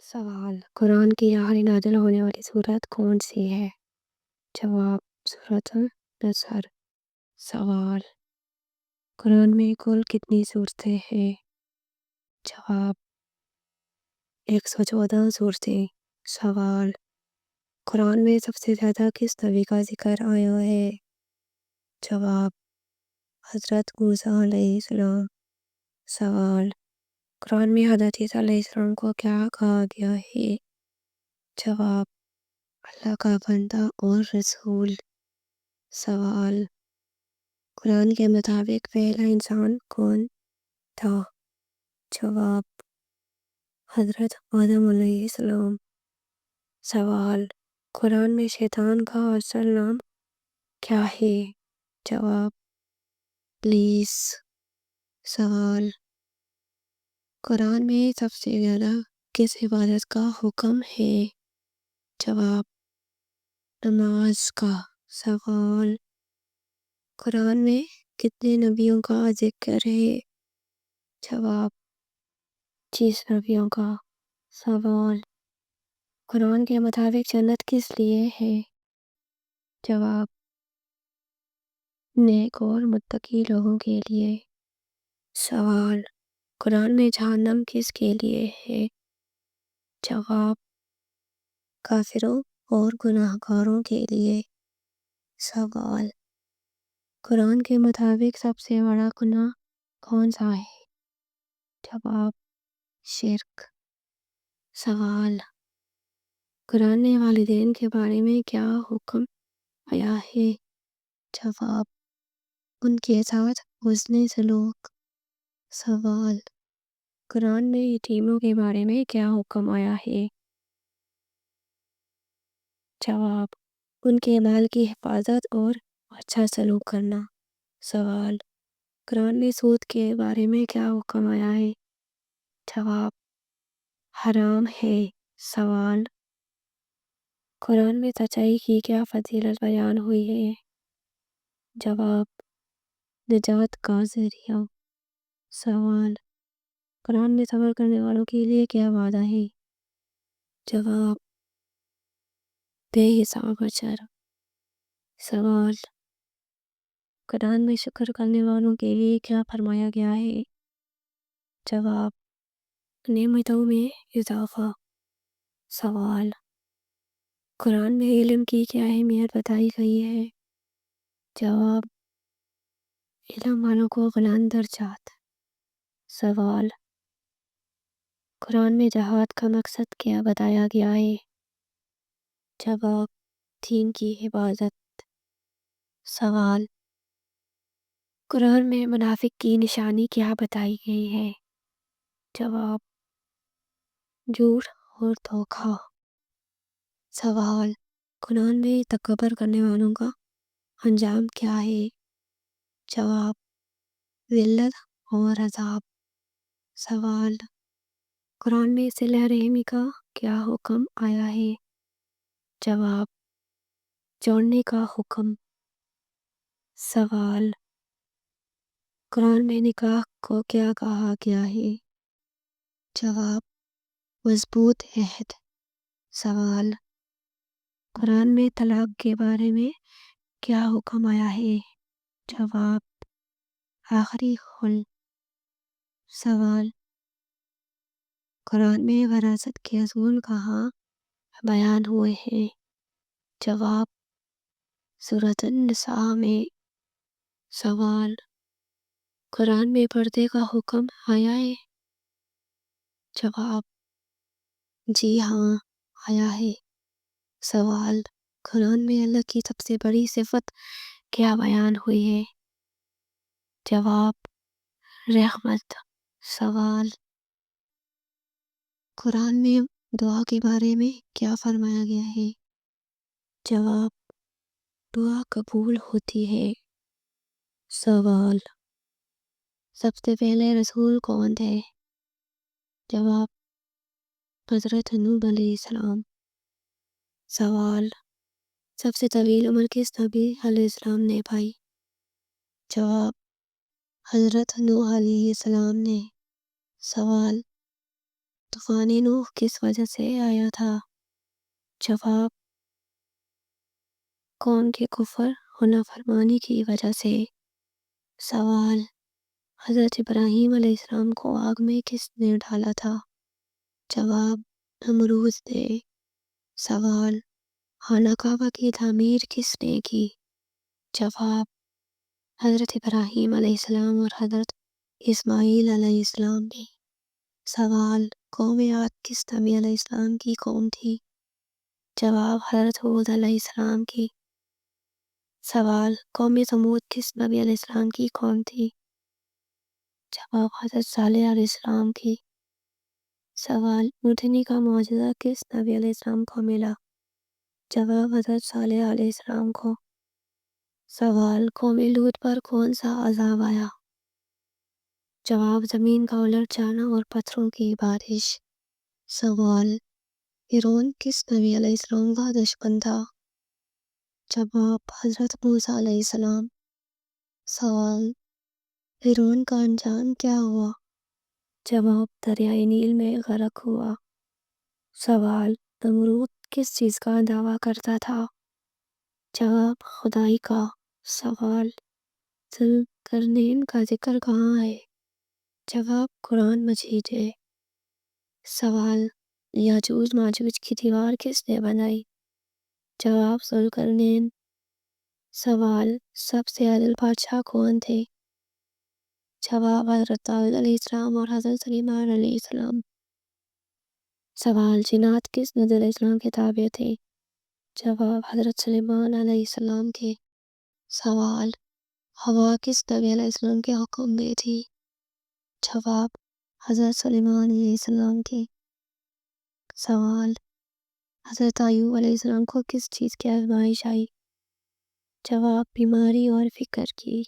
سوال: قرآن کی آخری نازل ہونے والی سورت کون سی ہے؟ جواب: سورۃ النصر۔ سوال: قرآن میں کل کتنی سورتیں ہیں؟ جواب: 114 سورتیں۔ سوال: قرآن میں سب سے زیادہ کس نبی کا ذکر آیا ہے؟ جواب: حضرت موسیٰ علیہ السلام۔ سوال: قرآن میں حضرت عیسیٰ علیہ السلام کو کیا کہا گیا ہے؟ جواب: اللہ کا بندہ اور رسول۔ سوال: قرآن کے مطابق پہلا انسان کون تھا؟ جواب: حضرت آدم علیہ السلام۔ سوال: قرآن میں شیطان کا اصل نام کیا ہے؟ جواب: ابلیس۔ سوال: قرآن میں سب سے زیادہ کس عبادت کا حکم ہے؟ جواب: نماز کا۔ سوال: قرآن میں کتنے نبیوں کا ذکر ہے؟ جواب: 25 نبیوں کا۔ سوال: قرآن کے مطابق جنت کس لیے ہے؟ جواب: نیک اور متقی لوگوں کے لیے۔ سوال: قرآن میں جہنم کس کے لیے ہے؟ جواب: کافروں اور گناہ گاروں کے لیے۔ سوال: قرآن کے مطابق سب سے بڑا گناہ کون سا ہے؟ جواب: شرک۔ سوال: قرآن میں والدین کے بارے میں کیا حکم آیا ہے؟ جواب: ان کے ساتھ حسن سلوک۔ سوال: قرآن میں یتیموں کے بارے میں کیا حکم آیا ہے؟ جواب: ان کے مال کی حفاظت اور اچھا سلوک کرنا۔ سوال: قرآن میں سود کے بارے میں کیا حکم آیا ہے؟ جواب: حرام ہے۔ سوال: قرآن میں سچائی کی کیا فضیلت بیان ہوئی ہے؟ جواب: نجات کا ذریعہ۔ سوال: قرآن میں صبر کرنے والوں کے لیے کیا وعدہ ہے؟ جواب: بے حساب اجر۔ سوال: قرآن میں شکر کرنے والوں کے لیے کیا فرمایا گیا ہے؟ جواب: نعمتوں میں اضافہ۔ سوال: قرآن میں علم کی کیا اہمیت بتائی گئی ہے؟ جواب: علم والوں کو بلند درجات۔ سوال: قرآن میں جہاد کا مقصد کیا بتایا گیا ہے؟ جواب: دین کی حفاظت۔ سوال: قرآن میں منافق کی نشانی کیا بتائی گئی ہے؟ جواب: جھوٹ اور دھوکہ۔ سوال: قرآن میں تکبر کرنے والوں کا انجام کیا ہے؟ جواب: ذلت اور عذاب۔ سوال: قرآن میں صلہ رحمی کا کیا حکم آیا ہے؟ جواب: جوڑنے کا حکم۔ سوال: قرآن میں نکاح کو کیا کہا گیا ہے؟ جواب: مضبوط عہد۔ سوال: قرآن میں طلاق کے بارے میں کیا حکم آیا ہے؟ جواب: آخری خلع۔ سوال: قرآن میں وراثت کے اصول کہاں بیان ہوئے ہیں؟ جواب: سورۃ النساء میں۔ سوال: قرآن میں پردے کا حکم آیا ہے؟ جواب: جی ہاں آیا ہے۔ سوال: قرآن میں اللہ کی سب سے بڑی صفت کیا بیان ہوئی ہے؟ جواب: رحمت۔ سوال: قرآن میں دعا کے بارے میں کیا فرمایا گیا ہے؟ جواب: دعا قبول ہوتی ہے۔ سوال: سب سے پہلے رسول کون تھے؟ جواب: حضرت نوح علیہ السلام۔ سوال: سب سے طویل عمر کس نبی علیہ السلام نے پائی؟ جواب: حضرت نوح علیہ السلام نے۔ سوال: طوفان نوح کس وجہ سے آیا تھا؟ جواب: قوم کے کفر اور نافرمانی کی وجہ سے۔ سوال: حضرت ابراہیم علیہ السلام کو آگ میں کس نے ڈالا تھا؟ جواب: نمرود نے۔ سوال: خانہ کعبہ کی تعمیر کس نے کی؟ جواب: حضرت ابراہیم علیہ السلام اور حضرت اسماعیل علیہ السلام نے۔ سوال: قوم عاد کس نبی علیہ السلام کی قوم تھی؟ جواب: حضرت ہود علیہ السلام کی۔ سوال: قوم ثمود کس نبی علیہ السلام کی قوم تھی؟ جواب: حضرت صالح علیہ السلام کی۔ سوال: اونٹنی کا معجزہ کس نبی علیہ السلام کو ملا؟ جواب: حضرت صالح علیہ السلام کو۔ سوال: قوم لوط پر کون سا عذاب آیا؟ جواب: زمین کا الٹ جانا اور پتھروں کی بارش۔ سوال: فرعون کس نبی علیہ السلام کا دشمن تھا؟ جواب: حضرت موسیٰ علیہ السلام۔ سوال: فرعون کا انجام کیا ہوا؟ جواب: دریائے نیل میں غرق ہوا۔ سوال: نمرود کس چیز کا دعویٰ کرتا تھا؟ جواب: خدائی کا۔ سوال: ذوالقرنین کا ذکر کہاں ہے؟ جواب: قرآن مجید ہے۔ سوال: یاجوج ماجوج کی دیوار کس نے بنائی؟ جواب: ذوالقرنین۔ سوال: سب سے عادل بادشاہ کون تھے؟ جواب: حضرت داؤد علیہ السلام اور حضرت سلیمان علیہ السلام۔ سوال: جنات کس نبی علیہ السلام کے تابع تھے؟ جواب: حضرت سلیمان علیہ السلام کے۔ سوال: ہوا کس نبی علیہ السلام کے حکم میں تھی؟ جواب: حضرت سلیمان علیہ السلام کے۔ سوال: حضرت ایوب علیہ السلام کو کس چیز کی آزمائش آئی؟ جواب: بیماری اور فقر کی۔